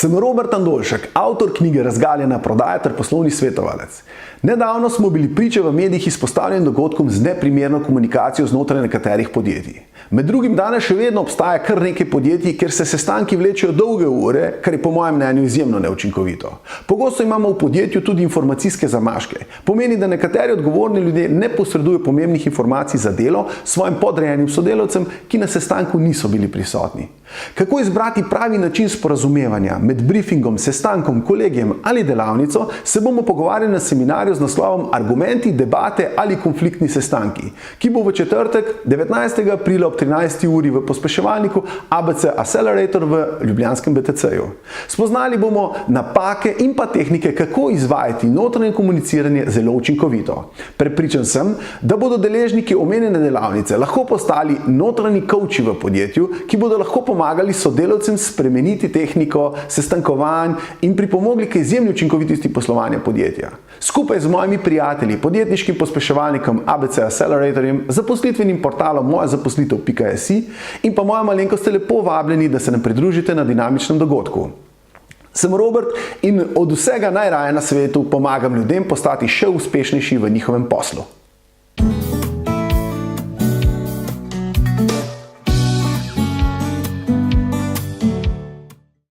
Sem Robert Andoljšek, avtor knjige Razgaljena prodaja ter poslovni svetovalec. Nedavno smo bili priče v medijih izpostavljenim dogodkom z neprimerno komunikacijo znotraj nekaterih podjetij. Med drugim danes še vedno obstaja kar nekaj podjetij, kjer se sestanki vlečejo dolge ure, kar je po mojem mnenju izjemno neučinkovito. Pogosto imamo v podjetju tudi informacijske zamaške. Pomeni, da nekateri odgovorni ljudje ne posredujejo pomembnih informacij za delo svojim podrejenim sodelavcem, ki na sestanku niso bili prisotni. Kako izbrati pravi način sporazumevanja med briefingom, sestankom, kolegijem ali delavnico, se bomo pogovarjali na seminarju z naslovom Argumenti, debate ali konfliktni sestanki, ki bo v četrtek 19. aprila ob 13. uri v pospeševalniku ABC Accelerator v ljubljanskem BTC-ju. Spoznali bomo napake in pa tehnike, kako izvajati notranje komuniciranje zelo učinkovito. Prepričan sem, da bodo deležniki omenjene delavnice lahko postali notranji coachi v podjetju, ki bodo lahko pomagali sodelavcem spremeniti tehniko sestankovanj in pripomogli k izjemni učinkovitosti poslovanja podjetja. Skupaj z mojimi prijatelji, podjetniškim pospeševalnikom ABC Acceleratorjem, zaposlitvenim portalom mojazaposlitev.si in pa moja malenkost ste lepo vabljeni, da se nam pridružite na dinamičnem dogodku. Sem Robert in od vsega najraje na svetu pomagam ljudem postati še uspešnejši v njihovem poslu.